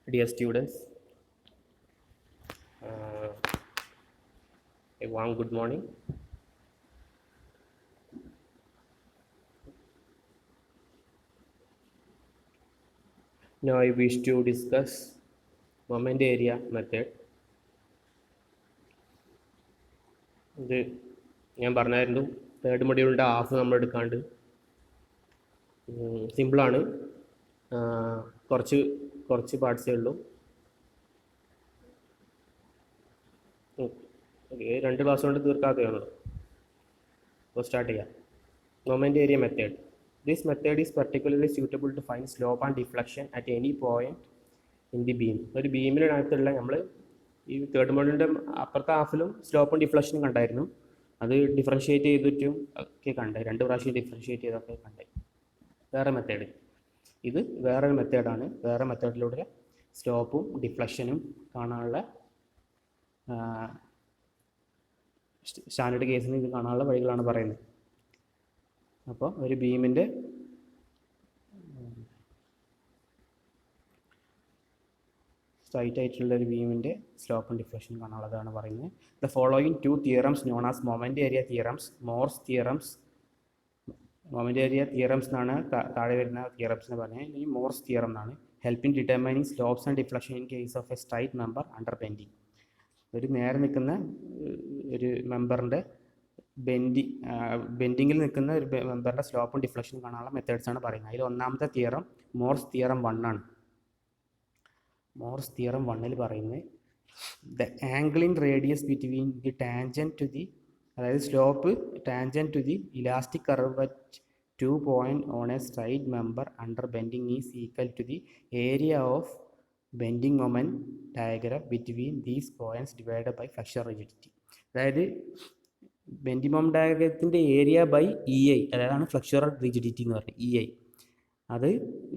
Dear students, uh, a warm good morning. Now I wish to discuss moment area method. ഇത് ഞാൻ പറഞ്ഞായിരുന്നു third മൊഡ്യൂളിൻ്റെ half നമ്മൾ എടുക്കാണ്ട് സിമ്പിളാണ്. കുറച്ച് കുറച്ച് പാർട്സേ ഉള്ളൂ. രണ്ട് ക്ലാസ് കൊണ്ട് തീർക്കാത്തതാണല്ലോ. അപ്പോൾ സ്റ്റാർട്ട് ചെയ്യാം. Moment area method. This method is particularly suitable to find slope and deflection at any point in the beam. ഒരു ബീമിനകത്തുള്ള നമ്മൾ ഈ തേർഡ് മോഡലിൻ്റെ അപ്പുറത്തെ ഹാഫിലും സ്ലോപ്പും ഡിഫ്ലക്ഷനും കണ്ടായിരുന്നു. അത് ഡിഫറൻഷ്യേറ്റ് ചെയ്തിട്ടും ഒക്കെ കണ്ടേ, 2 പ്രാവശ്യം ഡിഫറൻഷ്യേറ്റ് ചെയ്തൊക്കെ കണ്ടേ. വേറെ മെത്തേഡ്, ഇത് വേറൊരു മെത്തേഡാണ്. വേറെ മെത്തേഡിലൂടെ സ്ലോപ്പും ഡിഫ്ലക്ഷനും കാണാനുള്ള സ്റ്റാൻഡേർഡ് കേസിന് ഇത് കാണാനുള്ള വഴികളാണ് പറയുന്നത്. അപ്പോൾ ഒരു ബീമിൻ്റെ സ്ട്രൈറ്റ് ആയിട്ടുള്ള ഒരു ബീമിൻ്റെ സ്ലോപ്പും ഡിഫ്ലക്ഷനും കാണാനുള്ളതാണ് പറയുന്നത്. The following 2 theorems known as moment area theorems, Morse theorems. Moment area theorems എന്നാണ് താഴെ വരുന്ന തിയറംസിന് പറഞ്ഞത്. ഈ മോർസ് തിയറം എന്നാണ്. Helping determining slopes and deflection in case of A straight member under bending. ഒരു നേരെ നിൽക്കുന്ന ഒരു മെമ്പറിൻ്റെ ബെൻഡിങ്ങിൽ നിൽക്കുന്ന ഒരു മെമ്പറിൻ്റെ സ്ലോപ്പും ഡിഫ്ലക്ഷനും കാണാനുള്ള മെത്തേഡ്സാണ് പറയുന്നത്. അതിൽ ഒന്നാമത്തെ തിയറം മോർസ് തിയറം 1 ആണ്. മോർസ് തിയറം 1 പറയുന്നത് the angle in radius between the tangent to the, അതായത് slope tangent to the elastic curve at 2 point on a straight member under bending is equal to the area of bending moment diagram between these points divided by flexion rigidity. അതായത് bending moment ഡയഗ്രത്തിൻ്റെ area by EI, അതാണ് ഫ്ലക്ചറൽ rigidity എന്ന് പറയുന്നത്, EI. അത്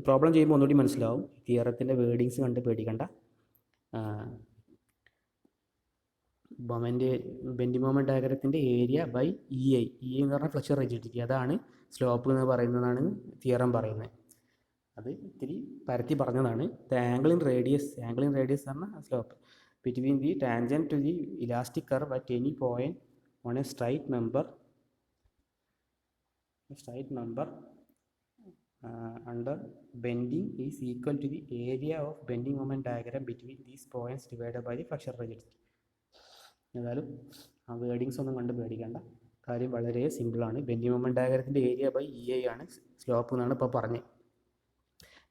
problem ചെയ്യുമ്പോൾ ഒന്നുകൂടി മനസ്സിലാവും. തിയറത്തിൻ്റെ wordings കണ്ട് പേടിക്കണ്ട. ബെൻഡിങ് മൊമെൻറ്റ് ഡയഗ്രത്തിൻ്റെ ഏരിയ ബൈ EI എന്ന് പറഞ്ഞാൽ ഫ്ലക്ചർ റിജിഡിറ്റി, അതാണ് സ്ലോപ്പ് എന്ന് പറയുന്നതാണ് തിയറം പറയുന്നത്. അത് ഇത്തിരി പരത്തി പറഞ്ഞതാണ്. ദ ആംഗിൾ ഇൻ റേഡിയസ് എന്ന് പറഞ്ഞാൽ slope between the tangent to the elastic curve at any point on a straight member under bending is equal to the area of bending moment diagram between these points divided by the flexure rigidity. ഏതായാലും ആ wordings ഒന്നും കണ്ട് പേടിക്കേണ്ട, കാര്യം വളരെ സിമ്പിളാണ്. Bending moment ഡയഗ്രത്തിൻ്റെ area by EI ആണ് സ്ലോപ്പ് എന്നാണ് ഇപ്പോൾ പറഞ്ഞത്.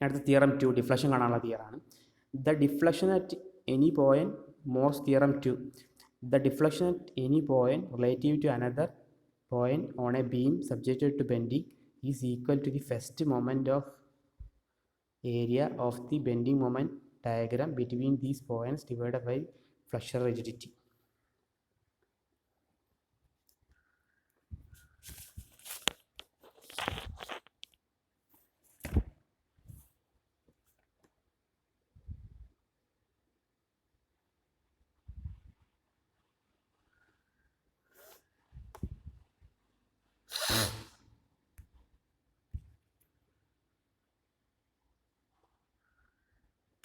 അടുത്ത തിയറം 2, ഡിഫ്ലക്ഷൻ കാണാനുള്ള തിയറാണ്. The deflection at any point, Mohr's theorem 2. The deflection at any point relative to another point on a beam subjected to bending is equal to the first moment of area of the bending moment diagram between these points divided by flexure rigidity.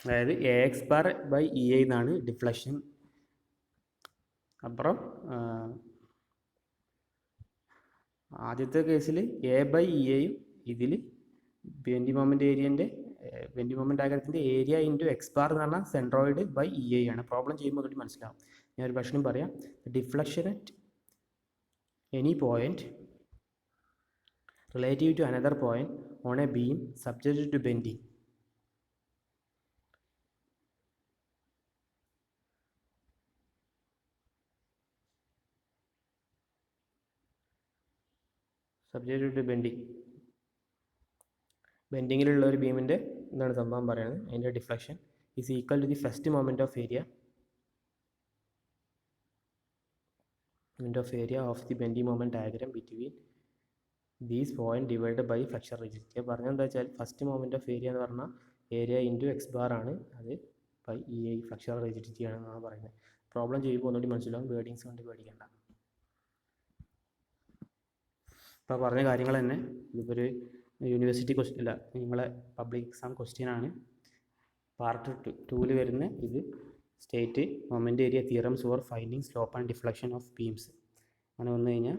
അതായത് AX bar by EI എന്നാണ് deflection. അപ്പുറം ആദ്യത്തെ കേസിൽ A by EIയും ഇതിൽ bending moment ഡയഗ്രത്തിൻ്റെ area into x bar എന്ന് പറഞ്ഞാൽ സെൻട്രോയിഡ് ബൈ EI ആണ്. പ്രോബ്ലം ചെയ്യുമ്പോൾ കൂടി മനസ്സിലാവും. ഞാനൊരു പ്രശ്നം പറയാം. Deflection at any point relative to another point on a beam subjected to bending. ബെൻഡിങ്ങിലുള്ള ഒരു ബീമിൻ്റെ എന്താണ് സംഭവം പറയുന്നത്, അതിൻ്റെ deflection is equal to the first moment of area of the bending moment diagram between these point divide by flexure rigidity. പറഞ്ഞത് എന്താ വെച്ചാൽ ഫസ്റ്റ് മൊമെൻറ്റ് ഓഫ് ഏരിയ എന്ന് പറഞ്ഞാൽ ഏരിയ ഇൻറ്റു എക്സ് ബാർ ആണ്, അത് ബൈ EI ഫ്ലക്ചർ റിജിഡിറ്റി ആണെന്നാണ് പറയുന്നത്. Problem ചെയ്യുമ്പോൾ ഒന്നുകൂടി മനസ്സിലാവും, വേർഡിങ്സ് കൊണ്ട് പേടിക്കേണ്ട. ഇപ്പോൾ പറഞ്ഞ കാര്യങ്ങൾ തന്നെ ഇതിപ്പോൾ ഒരു യൂണിവേഴ്സിറ്റി ക്വസ്റ്റ്യൻ അല്ല, നിങ്ങളെ പബ്ലിക് എക്സാം ക്വസ്റ്റ്യൻ ആണ്. പാർട്ട് 2-ൽ വരുന്ന ഇത് state moment area theorems for finding slope and deflection of beams. അങ്ങനെ വന്നു കഴിഞ്ഞാൽ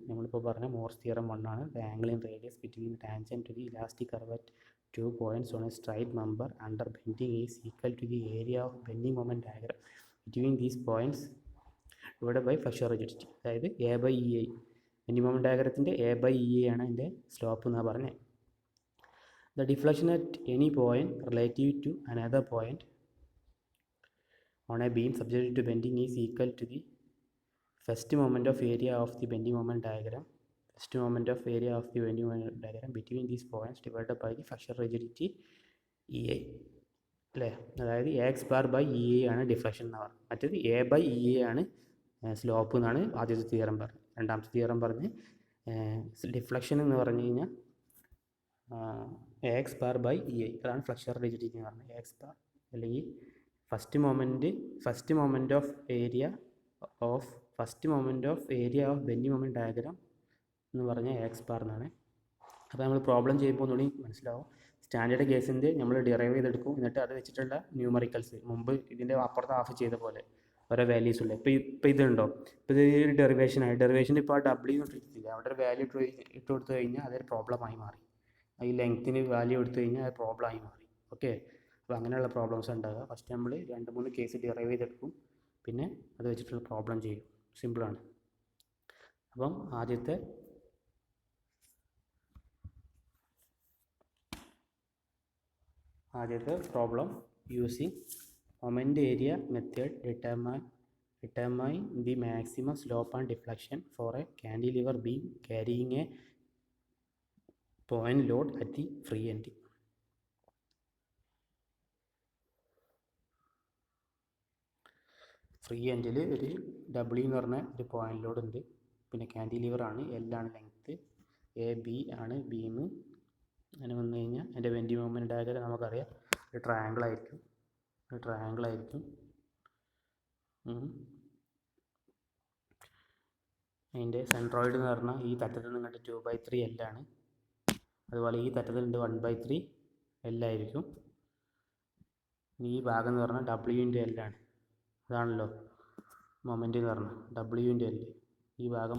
നമ്മളിപ്പോൾ പറഞ്ഞ മോർസ് തിയറം 1 ആണ്. The angle in radius between tangent to the elastic curve at 2 points on a straight member under bending is equal to the area of bending moment diagram between these points divided by flexure rigidity. അതായത് A/EA bending moment ഡയഗ്രത്തിൻ്റെ A/EA ആണ് അതിൻ്റെ slope എന്നാണ് പറഞ്ഞത്. The deflection at any point relative to another point on a beam subject to bending is equal to the first moment of area of the bending moment diagram between these points divided by the flexure rigidity EA. അല്ലേ? അതായത് AX/EA ആണ് deflection എന്ന് പറഞ്ഞത്. മറ്റേത് A/EA ആണ് slope എന്നാണ് ആദ്യത്തെ theorem പറഞ്ഞത്. രണ്ടാമത്തെ തിയറം പറഞ്ഞ് ഡിഫ്ലക്ഷൻ എന്ന് പറഞ്ഞു കഴിഞ്ഞാൽ AX/EA അതാണ് ഫ്ലക്സർ റിജിഡിറ്റി എന്ന് പറഞ്ഞത്. AX അല്ലെങ്കിൽ first moment of area of bending moment diagram എന്ന് പറഞ്ഞാൽ AX എന്നാണ്. അപ്പോൾ നമ്മൾ പ്രോബ്ലം ചെയ്യുമ്പോൾ ഒന്നുകൂടി മനസ്സിലാവും. സ്റ്റാൻഡേർഡ് കേസിൻ്റെ നമ്മൾ ഡിറൈവ് ചെയ്തെടുക്കും, എന്നിട്ട് അത് വെച്ചിട്ടുള്ള ന്യൂമറിക്കൽസ് മുമ്പ് ഇതിൻ്റെ അപ്പുറത്ത് ഹാഫ് ചെയ്ത പോലെ ഓരോ വാല്യൂസ് ഉള്ളത്. ഇപ്പോൾ ഇതുണ്ടോ, ഇപ്പോൾ ഇത് ഡെറിവേഷൻ ഇപ്പോൾ ആ W ഇട്ടിട്ടില്ല, അവിടെ ഒരു വാല്യൂ ഇട്ട് കൊടുത്തു കഴിഞ്ഞാൽ അതൊരു പ്രോബ്ലമായി മാറി. ഈ ലെങ്ത്തിന് വാല്യൂ എടുത്തു കഴിഞ്ഞാൽ അത് പ്രോബ്ലമായി മാറി. ഓക്കെ, അപ്പോൾ അങ്ങനെയുള്ള പ്രോബ്ലംസ് ഉണ്ടാകുക. ഫസ്റ്റ് നമ്മൾ 2-3 കേസ് ഡിറൈവ് ചെയ്തെടുക്കും, പിന്നെ അത് വെച്ചിട്ടുള്ള പ്രോബ്ലം ചെയ്യും. സിമ്പിളാണ്. അപ്പം ആദ്യത്തെ problem using moment area method determine the maximum slope and deflection for a cantilever beam carrying a point load at the free end. Free എൻഡിൽ ഒരു W എന്ന് പറഞ്ഞ ഒരു പോയിന്റ് ലോഡ് ഉണ്ട്, പിന്നെ കാൻറ്റിലിവർ ആണ്, L ആണ് ലെങ്ത്ത്, AB ആണ് ബീം. അങ്ങനെ വന്നു കഴിഞ്ഞാൽ അതിൻ്റെ ബെൻഡിങ് മൊമെൻ്റ് ഡയഗ്രം നമുക്കറിയാം ഒരു ട്രയാങ്കിൾ ആയിരിക്കും. അതിൻ്റെ സെൻട്രോയിഡ് എന്ന് പറഞ്ഞാൽ ഈ തട്ടത്തിൽ നിന്നിട്ട് 2/3 L ആണ്. അതുപോലെ ഈ തട്ടത്തിലുണ്ട് 1/3 L ആയിരിക്കും. ഈ ഭാഗം എന്ന് പറഞ്ഞാൽ W/L ആണ്. അതാണല്ലോ മൊമെൻ്റ് എന്ന് പറഞ്ഞാൽ W/L. ഈ ഭാഗം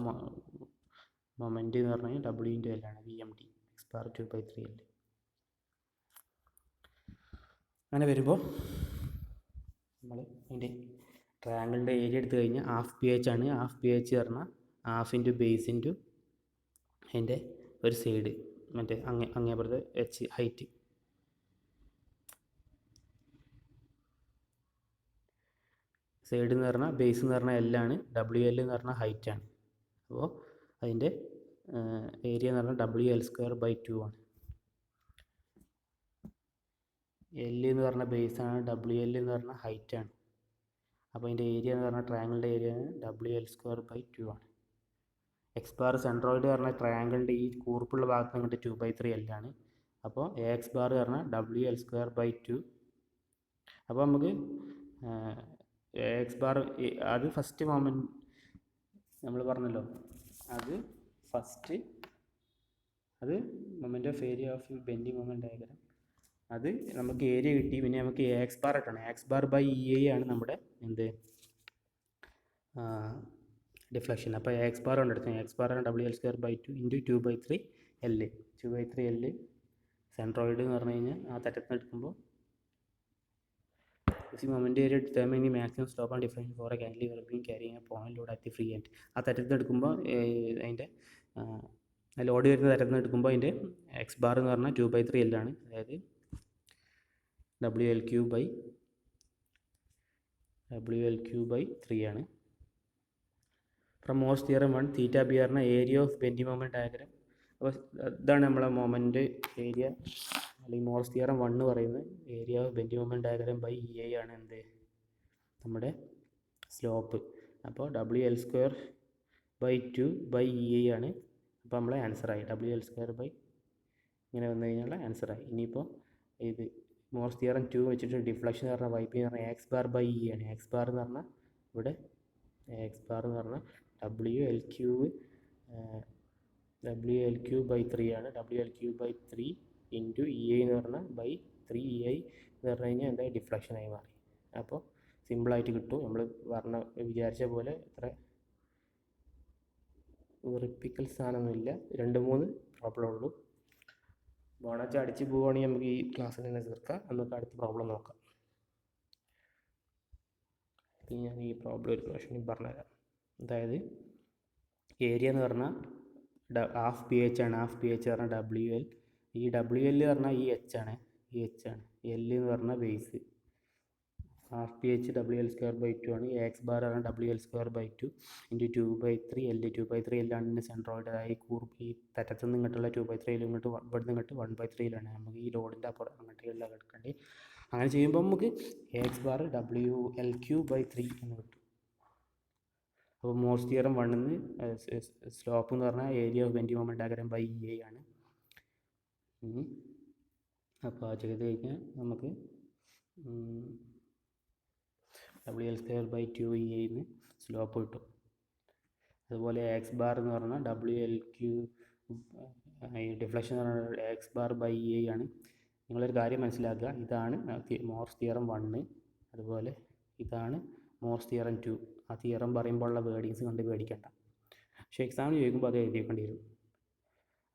മൊമെൻ്റ് എന്ന് പറഞ്ഞാൽ W/L ആണ്, VMD X/2/3 L. അങ്ങനെ വരുമ്പോൾ നമ്മൾ അതിൻ്റെ ട്രയാങ്കിളിൻ്റെ ഏരിയ എടുത്തു കഴിഞ്ഞാൽ ഹാഫ് PH ആണ്. ഹാഫ് PH പറഞ്ഞാൽ ഹാഫ് ഇൻറ്റു ബേസ് ഇൻറ്റു അതിൻ്റെ ഒരു സൈഡ്, മറ്റേ അങ്ങേപ്പുറത്ത് H ഹൈറ്റ്. സൈഡ് എന്ന് പറഞ്ഞാൽ ബേസ് എന്ന് പറഞ്ഞാൽ L ആണ്, WL എന്ന് പറഞ്ഞാൽ ഹൈറ്റ് ആണ്. അപ്പോൾ അതിൻ്റെ ഏരിയ എന്ന് പറഞ്ഞാൽ WL²/2 ആണ്. L എന്ന് പറഞ്ഞാൽ ബേസ് ആണ്, WL എന്ന് പറഞ്ഞാൽ ഹൈറ്റ് ആണ്. അപ്പോൾ അതിൻ്റെ ഏരിയ എന്ന് പറഞ്ഞാൽ ട്രയാങ്കിളിൻ്റെ ഏരിയ WL²/2 ആണ്. X ബാർ സെൻട്രോയിഡ് പറഞ്ഞാൽ ട്രയാങ്കിളിൻ്റെ ഈ കൂർപ്പുള്ള ഭാഗത്ത് നിന്നിട്ട് 2/3 L ആണ്. അപ്പോൾ AX ബാർ പറഞ്ഞാൽ WL²/2. അപ്പോൾ നമുക്ക് AX ബാർ അത് ഫസ്റ്റ് മൊമെൻ്റ് നമ്മൾ പറഞ്ഞല്ലോ, അത് moment of area of bending moment diagram. അത് നമുക്ക് ഏരിയ കിട്ടി, പിന്നെ നമുക്ക് AX ബാർ ഇട്ടണം. AX/EA ആണ് നമ്മുടെ എന്ത് ഡിഫ്ലക്ഷൻ. അപ്പോൾ AX ബാർ കൊണ്ട് എടുത്തത് AX ബാർ ആണ് WL²/2 into 2/3 L. 2/3 L centroid എന്ന് പറഞ്ഞു കഴിഞ്ഞാൽ ആ തട്ടത്തിന് എടുക്കുമ്പോൾ moment area determine the maximum slope and deflection for a cantilever beam carrying a point load at the free end. ആ തട്ടത്തിന് എടുക്കുമ്പോൾ അതിൻ്റെ ലോഡ് വരുന്ന തരത്തിൽ നിന്ന് എടുക്കുമ്പോൾ അതിൻ്റെ X ബാർ എന്ന് പറഞ്ഞാൽ 2/3 L ആണ്, അതായത് WL/3 ആണ്. ഫ്രം മോർസ് തിയറം 1 θB പറഞ്ഞാൽ area of bending moment diagram. അപ്പോൾ ഇതാണ് നമ്മളെ മൊമെൻ്റ് ഏരിയ അല്ലെങ്കിൽ മോർസ് തിയറം 1 പറയുന്നത് area of bending moment diagram by EA ആണ് എന്ത് നമ്മുടെ സ്ലോപ്പ്. അപ്പോൾ WL²/2/EA ആണ്. അപ്പോൾ നമ്മളെ ആൻസറായി WL² ഇങ്ങനെ വന്നു കഴിഞ്ഞാൽ ആൻസറായി. ഇനിയിപ്പോൾ ഇത് മോർസ് തിയറം 2 വെച്ചിട്ട് ഡിഫ്ലക്ഷൻ എന്ന് പറഞ്ഞാൽ YP എന്ന് പറഞ്ഞാൽ AX/EA ആണ്. AX ബാർ എന്ന് പറഞ്ഞാൽ ഇവിടെ AX ബാർ എന്ന് പറഞ്ഞാൽ WL3 ആണ്. WL3 ഇൻറ്റു EA എന്ന് പറഞ്ഞാൽ 3EI എന്ന് പറഞ്ഞു കഴിഞ്ഞാൽ എന്താ ഡിഫ്ലക്ഷനായി മാറി. അപ്പോൾ സിമ്പിളായിട്ട് കിട്ടും. നമ്മൾ വിചാരിച്ച പോലെ ഇത്ര വെറുപ്പിക്കൽ സാധനമൊന്നുമില്ല, 2-3 പ്രോബ്ലം ഉള്ളൂ. ബോണച്ച് അടിച്ച് പോവുകയാണെങ്കിൽ നമുക്ക് ഈ ക്ലാസ്സിൽ തന്നെ തീർക്കാം. നമുക്ക് അടുത്ത പ്രോബ്ലം നോക്കാം. ഞാൻ ഈ പ്രോബ്ലം ഒരു പ്രാവശ്യം പറഞ്ഞുതരാം. അതായത് ഏരിയ എന്ന് പറഞ്ഞാൽ ഹാഫ് പി എച്ച് ആണ്. ഹാഫ് പി എച്ച് പറഞ്ഞാൽ WL. ഈ WL പറഞ്ഞാൽ ഈ H ആണ്, ഈ H ആണ്. L എന്ന് പറഞ്ഞാൽ base. Half P H WL²/2 ആണ്. എക്സ് ബാർ പറഞ്ഞാൽ WL²/2 ഇൻറ്റു 2/3 L. 2/3 L ആണ് ഇതിൻ്റെ സെൻട്രോയിഡ്. അതായത് ഈ തറ്റത്തു നിന്ന് ഇങ്ങോട്ടുള്ള 2/3 L ഇങ്ങോട്ട് ഇവിടുന്ന് ഇങ്ങോട്ട് 1/3 L ആണ്. നമുക്ക് ഈ ലോഡിൻ്റെ അപ്പുറം അങ്ങോട്ടേക്കുള്ള കിടക്കേണ്ടി. അങ്ങനെ ചെയ്യുമ്പോൾ നമുക്ക് എക്സ് ബാർ WL³/3 എന്ന് കിട്ടും. അപ്പോൾ മോഴ്സ് തിയറം 1-ന്ന് സ്ലോപ്പ് എന്ന് പറഞ്ഞാൽ area of bending moment diagram by EI ആണ്. അപ്പോൾ ആ ചെയ്ത് കഴിഞ്ഞാൽ നമുക്ക് WL²/2 EI സ്ലോപ്പ് കിട്ടും. അതുപോലെ എക്സ് ബാർ എന്ന് പറഞ്ഞാൽ WL³ ഡിഫ്ലക്ഷൻ എന്ന് പറഞ്ഞാൽ എക്സ് ബാർ ബൈ EI ആണ്. നിങ്ങളൊരു കാര്യം മനസ്സിലാക്കുക, ഇതാണ് മോഴ്സ് തിയറം 1. അതുപോലെ ഇതാണ് മോഴ്സ് തിയറം 2. ആ തിയറം പറയുമ്പോഴുള്ള വേർഡിങ്സ് കണ്ട് പേടിക്കണ്ട. പക്ഷേ എക്സാമിന് ചോദിക്കുമ്പോൾ അത് എഴുതി വെക്കേണ്ടി വരും.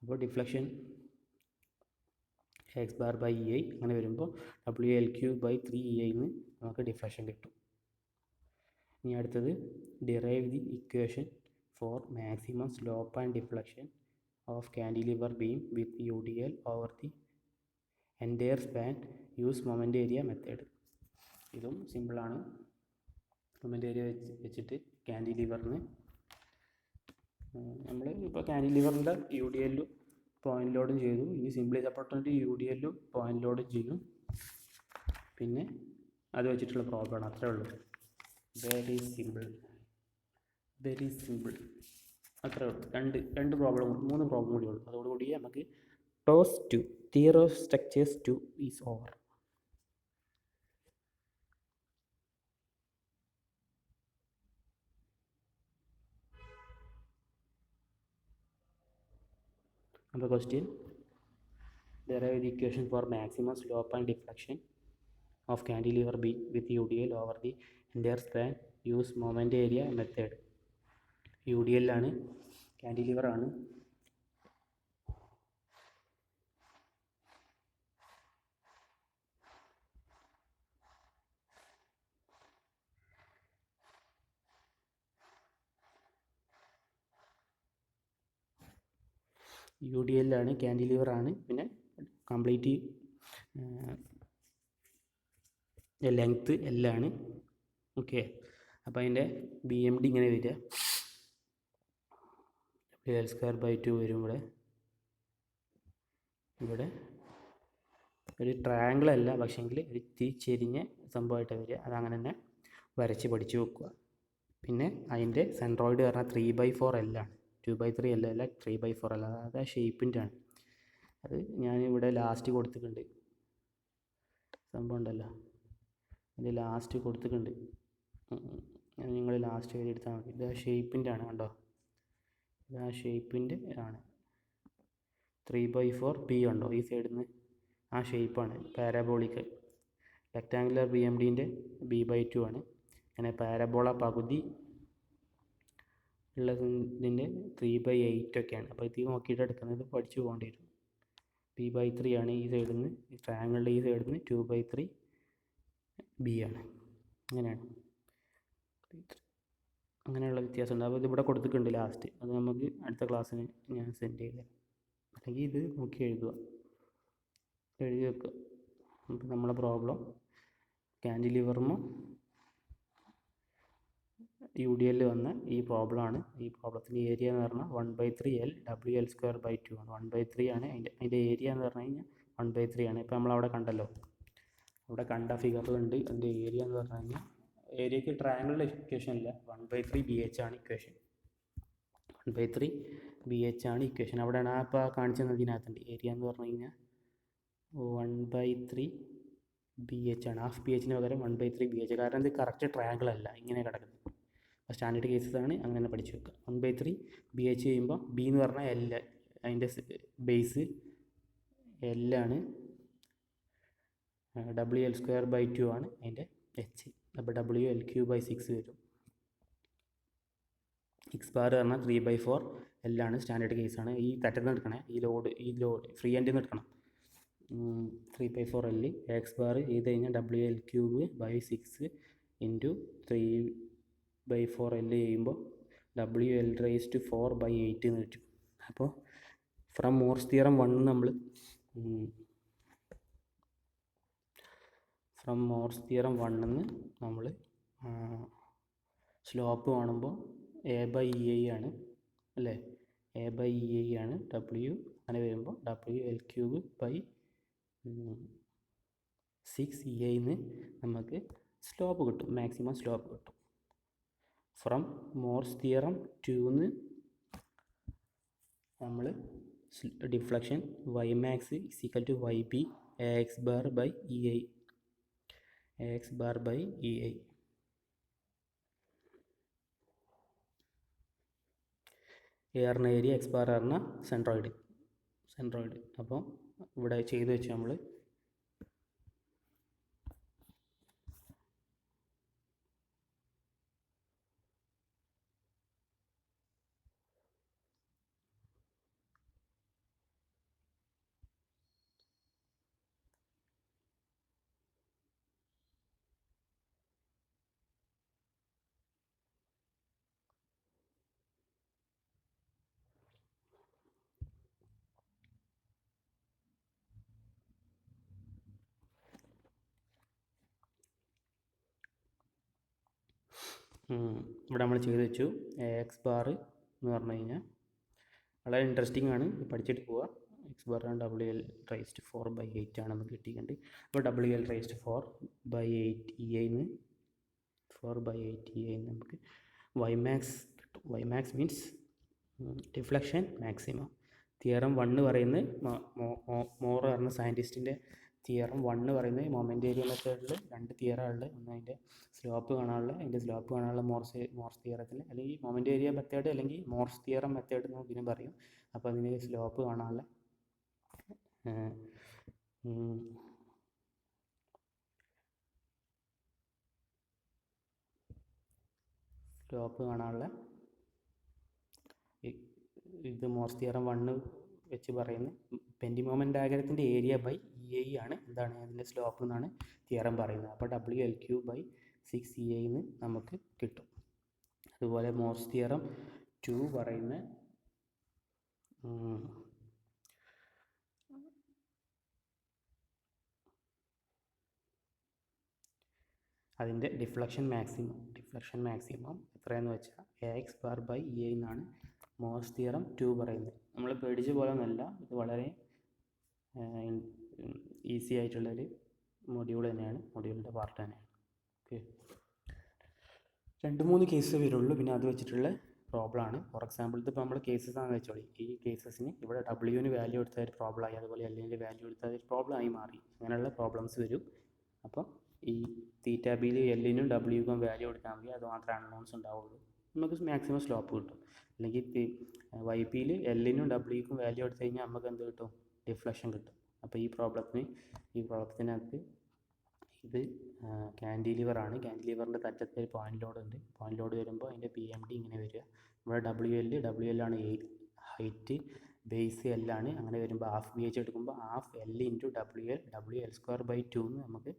അപ്പോൾ deflection X bar by EI അങ്ങനെ വരുമ്പോൾ WL³/3 EI നമുക്ക് ഡിഫ്ലക്ഷൻ കിട്ടും. ഇനി അടുത്തത് derive the equation for maximum slope and deflection of cantilever beam with UDL over the entire span use moment area method. ഇതും സിമ്പിളാണ്. മൊമെൻ്റ് ഏരിയ വെച്ചിട്ട് കാൻഡിലിവറിന് നമ്മൾ ഇപ്പോൾ കാൻഡിലിവറിൻ്റെ UDL പോയിൻ്റ് ലോഡും ചെയ്തു. ഇനി സിംപ്ലി സപ്പോർട്ടിൻ്റെ UDL പോയിൻ്റ് ലോഡും ചെയ്യും. പിന്നെ അത് വെച്ചിട്ടുള്ള പ്രോബ്ലമാണ്. അത്രേ ഉള്ളൂ. Very simple, very simple. അത്രേ ഉള്ളൂ. 3 പ്രോബ്ലം കൂടി ഉള്ളൂ. അതോടുകൂടി നമുക്ക് toss 2 theory of structures 2 is over. Number question, derive the equation for maximum slope and deflection of cantilever beam with UDL over the entire span. Use moment area method. UDL ആണ്, cantilever ആണ്. UDL ആണ്, cantilever ആണ്. പിന്നെ complete length L ആണ്. Okay. അപ്പോൾ അതിൻ്റെ BMD ഇങ്ങനെ വരിക WL²/2 വരും. ഇവിടെ ഒരു ട്രയാങ്കിൾ അല്ല, പക്ഷേങ്കിൽ ഒരു ചെരിഞ്ഞ സംഭവമായിട്ട് വരിക. അതങ്ങനെ തന്നെ വരച്ച് പഠിച്ച് വെക്കുക. പിന്നെ അതിൻ്റെ സെൻട്രോയിഡ് പറഞ്ഞാൽ 3/4 L ആണ്. 2/3 L അല്ല, 3/4 L. അതായത് ആ ഷേപ്പിൻ്റെ ആണ്. അത് ഞാനിവിടെ ലാസ്റ്റ് കൊടുത്തിട്ടുണ്ട്. സംഭവം ഉണ്ടല്ലോ, അതിൻ്റെ ലാസ്റ്റ് കൊടുത്തിട്ടുണ്ട്. നിങ്ങൾ ലാസ്റ്റ് വരെ എടുത്താൽ മതി. ഇത് ആ ഷേപ്പിൻ്റെ ആണ്, കണ്ടോ? ഇത് ആ ഷേപ്പിൻ്റെ ആണ്. 3/4 B ഉണ്ടോ ഈ സൈഡിൽ നിന്ന്? ആ ഷേപ്പാണ്. പാരാബോളിക് റെക്റ്റാങ്കുലർ BMDൻ്റെ B/2 ആണ്. അങ്ങനെ പാരാബോള പകുതി ഉള്ളതിൻ്റെ 3/8 ഒക്കെയാണ്. അപ്പോൾ ഇത് നോക്കിയിട്ട് എടുക്കുന്നത് പഠിച്ചു പോകേണ്ടി വരും. B/3 ആണ് ഈ സൈഡിൽ നിന്ന്, ഈ ട്രയാങ്കിളിൻ്റെ ഈ സൈഡിൽ നിന്ന് 2/3 B ആണ്. അങ്ങനെയാണ്, അങ്ങനെയുള്ള വ്യത്യാസമുണ്ട്. അപ്പോൾ ഇതിവിടെ കൊടുത്തിട്ടുണ്ട് ലാസ്റ്റ്. അത് നമുക്ക് അടുത്ത ക്ലാസ്സിന് ഞാൻ സെൻഡ് ചെയ്ത് തരാം. അല്ലെങ്കിൽ ഇത് നോക്കി എഴുതുക, എഴുതി വെക്കുക. അപ്പോൾ നമ്മളെ പ്രോബ്ലം കാൻഡിലിവറിന് UDL വന്ന ഈ പ്രോബ്ലമാണ്. ഈ പ്രോബ്ലത്തിൻ്റെ ഏരിയ എന്ന് പറഞ്ഞാൽ 1/3 L WL²/2 ആണ്. 1/3 ആണ് അതിൻ്റെ ഏരിയ എന്ന് പറഞ്ഞു കഴിഞ്ഞാൽ 1/3 ആണ്. ഇപ്പോൾ നമ്മളവിടെ കണ്ടല്ലോ, അവിടെ കണ്ട ഫിഗറിലുണ്ട്. അതിൻ്റെ ഏരിയ എന്ന് പറഞ്ഞു കഴിഞ്ഞാൽ ഏരിയക്ക് ട്രയാങ്കിളിൻ്റെ ഇക്വേഷൻ ഇല്ല, 1/3 BH ആണ് ഇക്വേഷൻ. 1/3 BH ആണ് ഇക്വേഷൻ. അവിടെയാണ് ഇപ്പോൾ കാണിച്ചു തന്നതിനകത്തുണ്ട്. ഏരിയ എന്ന് പറഞ്ഞു കഴിഞ്ഞാൽ 1/3 BH ആണ്. ഹാഫ് BHന് പകരം 1/3 BH. കാരണം ഇത് കറക്റ്റ് ട്രയാങ്കിൾ അല്ല, ഇങ്ങനെ കിടക്കുന്നത്. സ്റ്റാൻഡേർഡ് കേസസ് ആണ്, അങ്ങനെ തന്നെ പഠിച്ചു വെക്കുക. 1/3 BH ചെയ്യുമ്പോൾ B എന്ന് പറഞ്ഞാൽ L, അതിൻ്റെ ബേസ് L ആണ്. WL²/2 ആണ് അതിൻ്റെ എച്ച്. അപ്പോൾ WL³/6 വരും. X ബാർ പറഞ്ഞാൽ 3/4 L ആണ്, സ്റ്റാൻഡേർഡ് കേസാണ്. ഈ തറ്റത്ത് എടുക്കണേ, ഈ ലോഡ് ഫ്രീ എൻഡിൽ നിന്ന് എടുക്കണം. 3/4 L. X ബാർ ചെയ്ത് കഴിഞ്ഞാൽ WL³/6 ഇൻറ്റു 3/4 L ചെയ്യുമ്പോൾ WL⁴/8 എന്ന് കിട്ടും. അപ്പോൾ ഫ്രം മോർസ് തിയറം 1 നമ്മൾ സ്ലോപ്പ് കാണുമ്പോൾ A/EI ആണ് അല്ലേ, A/EI ആണ് W. അങ്ങനെ വരുമ്പോൾ WL³/6EI നമുക്ക് സ്ലോപ്പ് കിട്ടും, മാക്സിമം സ്ലോപ്പ് കിട്ടും. ഫ്രം മോർസ് തിയറം 2 നമ്മൾ deflection Ymax = YB AX⁴/EI. A പറഞ്ഞ ഏരിയ, X ബാർ പറഞ്ഞ സെൻട്രോയിഡ്. അപ്പോൾ ഇവിടെ ചെയ്ത് വെച്ച് നമ്മൾ ഇവിടെ നമ്മൾ ചെയ്ത് വെച്ചു. X ബാർ എന്ന് പറഞ്ഞു കഴിഞ്ഞാൽ വളരെ ഇൻട്രസ്റ്റിംഗ് ആണ്, പഠിച്ചിട്ട് പോവുക. X ബാർ WL⁴/8 ആണ് നമുക്ക് കിട്ടിയിട്ടുണ്ട്. അപ്പോൾ WL⁴/8EI 4/8EI നമുക്ക് Ymax കിട്ടും. Ymax means deflection maximum. Theorem 1 പറയുന്നത് മോർ പറഞ്ഞ സയൻറ്റിസ്റ്റിൻ്റെ തിയറം 1 പറയുന്നത് മൊമെൻ്റ് ഏരിയ മെത്തേഡിൽ 2 തിയറമുള്ളത്. ഒന്ന് അതിൻ്റെ സ്ലോപ്പ് കാണാനുള്ള മോർസ് തിയറത്തിൽ, അല്ലെങ്കിൽ മൊമെൻ്റ് ഏരിയ മെത്തേഡ് അല്ലെങ്കിൽ മോർസ് തിയറം മെത്തേഡ് എന്ന് ഇതിനും പറയും. അപ്പോൾ അതിന് സ്ലോപ്പ് കാണാനുള്ള ഇത് മോർസ് തിയറം 1 വെച്ച് പറയുന്നത് ബെൻഡിങ് മൊമെൻ്റ് ഡയഗ്രത്തിൻ്റെ ഏരിയ/EI ആണ് എന്താണ് അതിൻ്റെ സ്ലോപ്പ് എന്നാണ് തിയറം പറയുന്നത്. അപ്പോൾ WL³/6EI നമുക്ക് കിട്ടും. അതുപോലെ മോർസ് തിയറം 2 പറയുന്ന അതിൻ്റെ ഡിഫ്ലക്ഷൻ മാക്സിമം എത്രയെന്ന് വെച്ചാൽ AX⁴/EI എന്നാണ് മോർസ് തിയറം 2 പറയുന്നത്. നമ്മൾ പേടിച്ച പോലെ ഒന്നുമല്ല, ഇത് വളരെ ഈസി ആയിട്ടുള്ളൊരു മൊഡ്യൂൾ തന്നെയാണ്, മൊഡ്യൂളിൻ്റെ പാർട്ട് തന്നെയാണ്. ഓക്കെ, 2-3 കേസ് വരുള്ളൂ, പിന്നെ അത് വെച്ചിട്ടുള്ള പ്രോബ്ലമാണ്. ഫോർ എക്സാമ്പിൾ ഇതിപ്പോൾ നമ്മൾ കേസസ് ആണെന്ന് വെച്ചോളി. ഈ കേസസിന് ഇവിടെ W വാല്യൂ എടുത്ത ഒരു പ്രോബ്ലമായി, അതുപോലെ L വാല്യൂ എടുത്ത ഒരു പ്രോബ്ലമായി മാറി. അങ്ങനെയുള്ള പ്രോബ്ലംസ് വരും. അപ്പോൾ ഈ θBയിൽ L-നും W-ക്കും വാല്യൂ എടുക്കാൻ മതി, അത് മാത്രമേ അൺനോൺസ് ഉണ്ടാവുള്ളൂ. നമുക്ക് മാക്സിമം സ്ലോപ്പ് കിട്ടും. അല്ലെങ്കിൽ YPയിൽ L-നും W-ക്കും വാല്യൂ എടുത്തു കഴിഞ്ഞാൽ നമുക്ക് എന്ത് കിട്ടും? ഡിഫ്ലക്ഷൻ കിട്ടും. അപ്പോൾ ഈ പ്രോബ്ലത്തിനകത്ത് ഇത് ക്യാൻറ്റിലിവറാണ്. ക്യാൻറ്റിലിവറിൻ്റെ തറ്റത്ത് ഒരു പോയിൻ്റ് ലോഡ് ഉണ്ട്. പോയിൻ്റ് ലോഡ് വരുമ്പോൾ അതിൻ്റെ PMD ഇങ്ങനെ വരിക. ഇവിടെ WL ആണ് ഹൈറ്റ്, ബേസ് L ആണ്. അങ്ങനെ വരുമ്പോൾ ഹാഫ് BH എടുക്കുമ്പോൾ ഹാഫ് L ഇൻറ്റു WL²/2 എന്ന് നമുക്ക്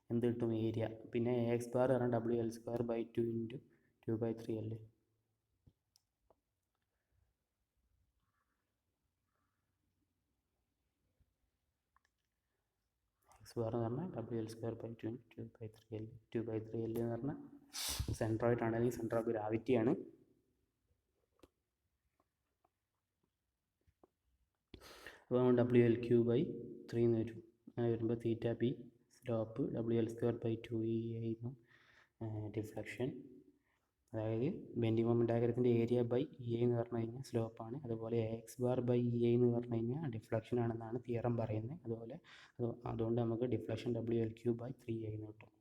എന്ത് കിട്ടും? ഏരിയ. പിന്നെ AX ബാർ പറഞ്ഞാൽ WL²/2 into 2/3L. X bar എന്ന് പറഞ്ഞാൽ WL²/2 ഇൻറ്റു 2/3L. 2/3L എന്ന് പറഞ്ഞാൽ സെൻട്രോയിഡ് ആണ്, അല്ലെങ്കിൽ സെൻറ്റർ ഓഫ് ഗ്രാവിറ്റി ആണ്. അപ്പോൾ WL³/3 എന്ന് വരും. അങ്ങനെ വരുമ്പോൾ θB സ്ലോപ്പ്, WL²/2EI ഡിഫ്ലക്ഷൻ. അതായത് ബെൻഡിങ് മൊമെൻ്റ് ഡയഗ്രത്തിൻ്റെ ഏരിയ/EI എന്ന് പറഞ്ഞു കഴിഞ്ഞാൽ സ്ലോപ്പാണ്. അതുപോലെ AX⁴/EI എന്ന് പറഞ്ഞു കഴിഞ്ഞാൽ ഡിഫ്ലക്ഷൻ ആണെന്നാണ് തിയറം പറയുന്നത്. അതുകൊണ്ട് നമുക്ക് ഡിഫ്ലക്ഷൻ WL³/3EI എന്ന് കിട്ടും.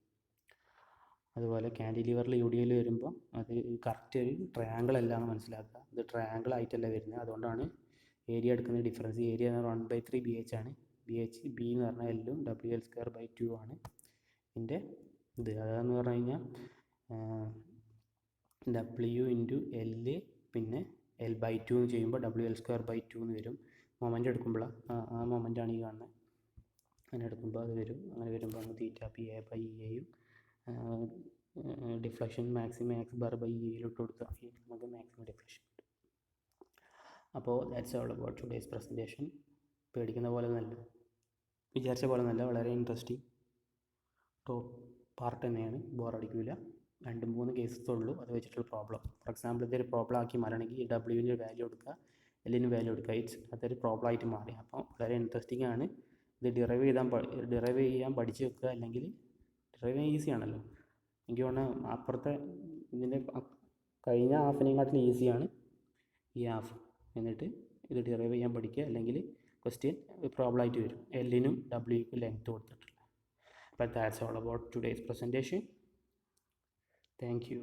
അതുപോലെ ക്യാൻറ്റിലിവറിൽ UDL വരുമ്പോൾ അത് കറക്റ്റ് ഒരു ട്രയാങ്കിൾ അല്ല എന്ന് മനസ്സിലാക്കുക. ഇത് ട്രയാങ്കിൾ ആയിട്ടല്ല വരുന്നത്. അതുകൊണ്ടാണ് ഏരിയ എടുക്കുന്ന ഡിഫറൻസ്. ഏരിയ 1/3 BH ആണ്. ബി എന്ന് പറഞ്ഞാൽ എല്ലും WL²/2 ആണ് ഇതിൻ്റെ ഇത്. അതെന്ന് പറഞ്ഞു കഴിഞ്ഞാൽ W ഇൻറ്റു L പിന്നെ L/2 എന്ന് ചെയ്യുമ്പോൾ WL²/2 എന്ന് വരും. മൊമെൻ്റ് എടുക്കുമ്പോൾ ആ മൊമെൻ്റാണ് ഈ കാണുന്നത്. അങ്ങനെ എടുക്കുമ്പോൾ അത് വരും. അങ്ങനെ വരുമ്പോൾ നമുക്ക് θPA/EAയും ഡിഫ്ലക്ഷൻ മാക്സിമം X⁻/EAയിലോട്ട് കൊടുക്കുക. നമുക്ക് മാക്സിമം ഡിഫ്ലക്ഷൻ കിട്ടും. അപ്പോൾ that's all about today's presentation. പേടിക്കുന്ന പോലെ നല്ല, വിചാരിച്ച പോലെ നല്ല, വളരെ ഇൻട്രസ്റ്റിംഗ് ടോപ്പ് പാർട്ട് തന്നെയാണ്. ബോറടിക്കില്ല. 2-3 കേസസ് ഉള്ളൂ അത് വെച്ചിട്ടുള്ള പ്രോബ്ലം. ഫോർ എക്സാമ്പിൾ ഇതൊരു പ്രോബ്ലം ആക്കി മാറണമെങ്കിൽ ഡബ്ല്യുവിൻ്റെ വാല്യൂ എടുക്കുക, എല്ലിന് വാല്യൂ എടുക്കുക. അതൊരു പ്രോബ്ലം ആയിട്ട് മാറി. അപ്പോൾ വളരെ ഇൻട്രസ്റ്റിംഗ് ആണ്. ഇത് ഡിറൈവ് ചെയ്യാൻ പഠിച്ച് വെക്കുക. അല്ലെങ്കിൽ ഡിറൈവ് ചെയ്യാൻ ഈസി ആണല്ലോ. എനിക്ക് തോന്നുന്നത് അപ്പുറത്തെ ഇതിൻ്റെ കഴിഞ്ഞ ഹാഫിനെക്കാട്ടിലും ഈസിയാണ് ഈ ഹാഫ്. എന്നിട്ട് ഇത് ഡിറൈവ് ചെയ്യാൻ പഠിക്കുക. അല്ലെങ്കിൽ ക്വസ്റ്റ്യൻ പ്രോബ്ലം ആയിട്ട് വരും. എല്ലിനും ഡബ്ല്യുക്കും ലെങ്ത് കൊടുത്തിട്ടുള്ള. But that's all about today's presentation. Thank you.